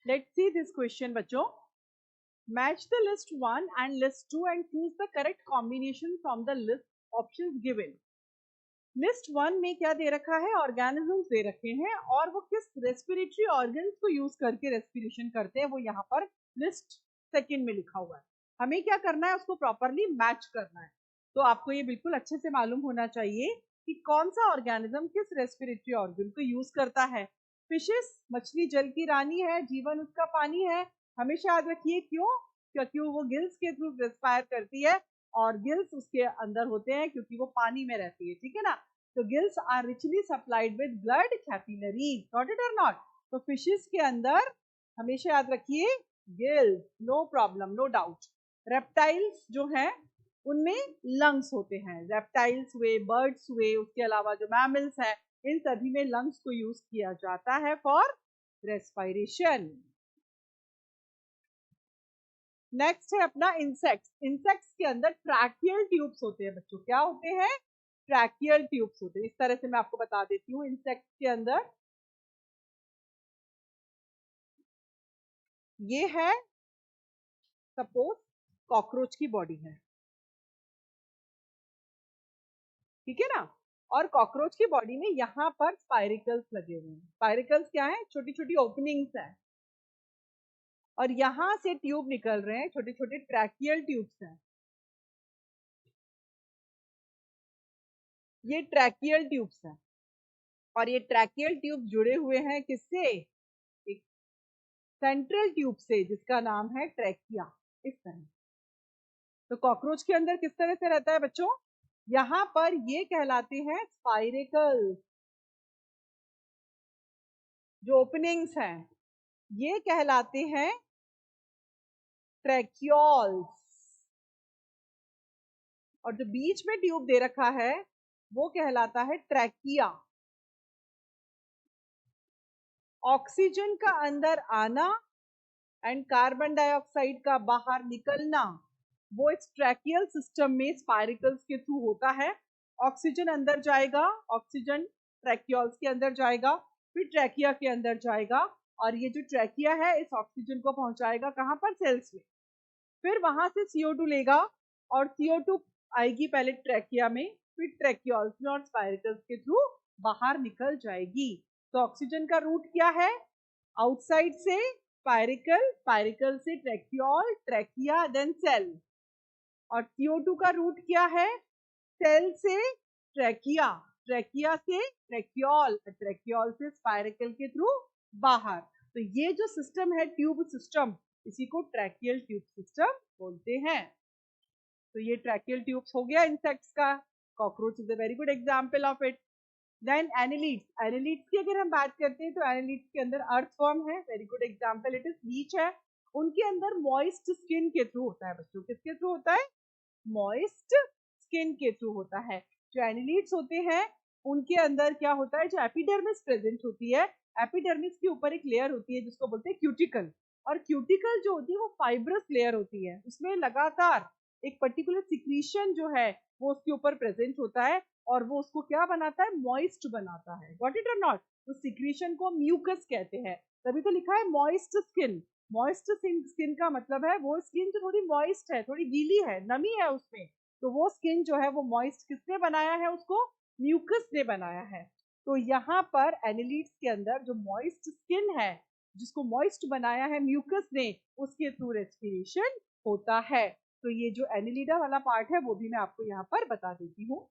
Let's see this question, बच्चों. Match the list 1 and list 2 and choose the correct combination from the list options given. List 1 में क्या दे रखा है? Organisms they रखे हैं और वो किस रेस्पिरेटरी ऑर्गन्स को यूज करके रेस्पिरेशन करते हैं वो यहाँ पर लिस्ट सेकंड में लिखा हुआ है. हमें क्या करना है? उसको प्रॉपरली मैच करना है. तो आपको ये बिल्कुल अच्छे से मालूम होना चाहिए कि कौन सा ऑर्गेनिज्म किस रेस्पिरेटरी ऑर्गन को यूज करता है. फिशेस, मछली जल की रानी है, जीवन उसका पानी है. हमेशा याद रखिए. क्यों? क्योंकि वो गिल्स के थ्रू रेस्पायर करती है और गिल्स उसके अंदर होते हैं क्योंकि वो पानी में रहती है. ठीक है ना? तो gills are richly supplied with blood capillaries. Got it और नॉट? तो फिशेस के अंदर हमेशा याद रखिए gills, no problem, no doubt. Reptiles जो हैं उनमें लंग्स होते हैं. रेप्टाइल्स हुए, बर्ड्स हुए, उसके अलावा जो मैमल्स हैं इन सभी में लंग्स को यूज किया जाता है फॉर रेस्पिरेशन. नेक्स्ट है अपना इंसेक्ट्स. इंसेक्ट्स के अंदर ट्रैकियल ट्यूब्स होते हैं बच्चों. क्या होते हैं? ट्रैकियल ट्यूब्स होते हैं. इस तरह से मैं आपको बता देती हूँ. इंसेक्ट्स के अंदर ये है, सपोज कॉकरोच की बॉडी है. ठीक है ना? और कॉकरोच की बॉडी में यहाँ पर स्पाइरिकल्स लगे हुए हैं. स्पाइरिकल्स क्या है? छोटी छोटी ओपनिंग्स हैं और यहां से ट्यूब निकल रहे हैं. छोटे छोटे ट्रैकियल ट्यूब्स हैं. ये ट्रैकियल ट्यूब्स हैं और ये ट्रैकियल ट्यूब जुड़े हुए हैं किससे? एक सेंट्रल ट्यूब से जिसका नाम है ट्रैकिया. इस तरह. तो कॉकरोच के अंदर किस तरह से रहता है बच्चों? यहाँ पर ये कहलाते हैं स्पाइरिकल्स. जो ओपनिंग्स हैं ये कहलाते हैं ट्रैक्योल्स और जो बीच में ट्यूब दे रखा है वो कहलाता है ट्रैकिया. ऑक्सीजन का अंदर आना एंड कार्बन डाइऑक्साइड का बाहर निकलना वो इस ट्रैकियल सिस्टम में स्पाइरिकल्स के थ्रू होता है. ऑक्सीजन अंदर जाएगा, ऑक्सीजन ट्रैक्योल्स के अंदर जाएगा, फिर ट्रैकिया के अंदर जाएगा और ये जो ट्रैकिया है इस ऑक्सीजन को पहुंचाएगा कहां पर? सेल्स में. फिर वहां से CO2 लेगा और CO2 आएगी पहले ट्रैकिया में, फिर ट्रैक्योल्स में और स्पाइरिकल्स के थ्रू बाहर निकल जाएगी. तो ऑक्सीजन का रूट क्या है? आउटसाइड से स्पाइरिकल, स्पाइरिकल से ट्रैक्योल, ट्रैकिया, देन सेल. और CO2 का रूट क्या है? सेल से ट्रैकिया, ट्रैकिया से ट्रैक्योल, ट्रैक्योल से स्पाइरिकल के थ्रू बाहर. तो ये जो सिस्टम है ट्यूब सिस्टम, इसी को ट्रैकियल ट्यूब सिस्टम बोलते हैं. तो ये ट्रैकियल ट्यूब्स हो गया इंसेक्ट्स का. Cockroach is a very good example of it. Then annelids. Annelids की अगर हम बात करते हैं तो एनालिड्स के अंदर अर्थवर्म है. Very good example. It is leech है. उनके अंदर मॉइस्ट स्किन के थ्रू होता है बच्चों. किसके थ्रू होता है? मॉइस्ट स्किन के थ्रू होता है. जो एनालिड्स होते हैं उनके अंदर क्या होता है? जो एपिडर्मिस प्रेजेंट होती है, एपिडर्मिस के ऊपर एक लेयर होती है जिसको बोलते हैं क्यूटिकल. और क्यूटिकल जो होती है वो फाइब्रस लेयर होती है. उसमें लगातार एक पर्टिकुलर सिक्रीशन जो है वो उसके ऊपर प्रेजेंट होता है और वो उसको क्या बनाता है? मॉइस्ट बनाता है. गॉट इट और नॉट? उस सिक्रीशन को म्यूकस कहते हैं. तभी तो लिखा है मॉइस्ट स्किन. मॉइस्ट स्किन का मतलब है वो स्किन जो थोड़ी मॉइस्ट है, थोड़ी गीली है, नमी है उसमें. तो वो स्किन जो है वो मॉइस्ट किसने बनाया है? उसको म्यूकस ने बनाया है. तो यहाँ पर एनालिड्स के अंदर जो मॉइस्ट स्किन है जिसको मॉइस्ट बनाया है म्यूकस ने, उसके थ्रू रेस्पिरेशन होता है. तो ये जो एनालिडा वाला पार्ट है वो भी मैं आपको यहाँ पर बता देती हूँ.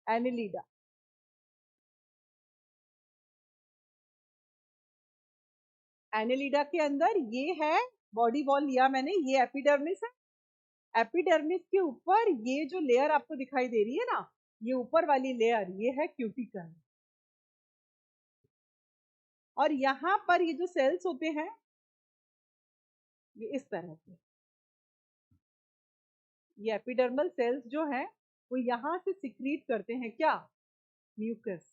एनालिडा. एनालिडा के अंदर ये है, बॉडी वॉल लिया मैंने, ये एपिडर्मिस है. एपिडर्मिस के ऊपर ये जो लेयर आपको दिखाई दे रही है ना, ये ऊपर वाली लेयर ये है क्यूटिकल. और यहाँ पर ये जो सेल्स होते हैं ये इस तरह से, ये एपिडर्मल सेल्स जो हैं वो यहाँ से सिक्रीट करते हैं क्या? म्यूकस.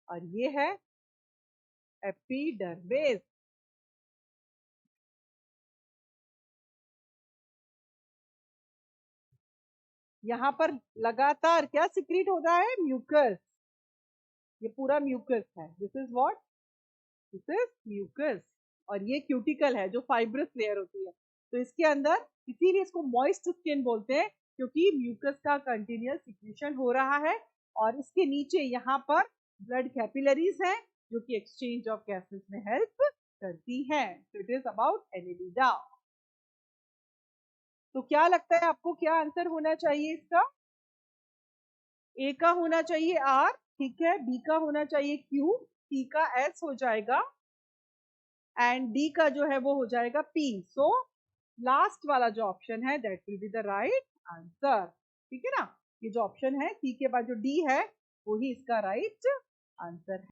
और ये है एपिडर्मिस. यहाँ पर लगातार क्या सिक्रीट हो रहा है? म्यूकस. ये पूरा म्यूकस है. This is what? This is mucus, और ये क्यूटिकल है जो फाइब्रस लेयर होती है। तो इसके अंदर, इसीलिए इसको मॉइस्ट स्किन बोलते हैं, क्योंकि म्यूकस का कंटिन्यूअस सिक्रीशन हो रहा है, और इसके नीचे यहाँ पर ब्लड कैपिलरीज हैं जो कि एक्सचेंज ऑफ गैसेस में हेल्प करती हैं। So it is about Annelida. तो क्या लगता है आपको, क्या आंसर होना चाहिए इसका? ए का होना चाहिए आर, ठीक है, बी का होना चाहिए क्यू, सी का एस हो जाएगा, एंड डी का जो है वो हो जाएगा पी। सो लास्ट वाला जो ऑप्शन है that will be the right answer. ठीक है ना, ये जो ऑप्शन है सी के बाद जो डी है वो ही इसका राइट आंसर है।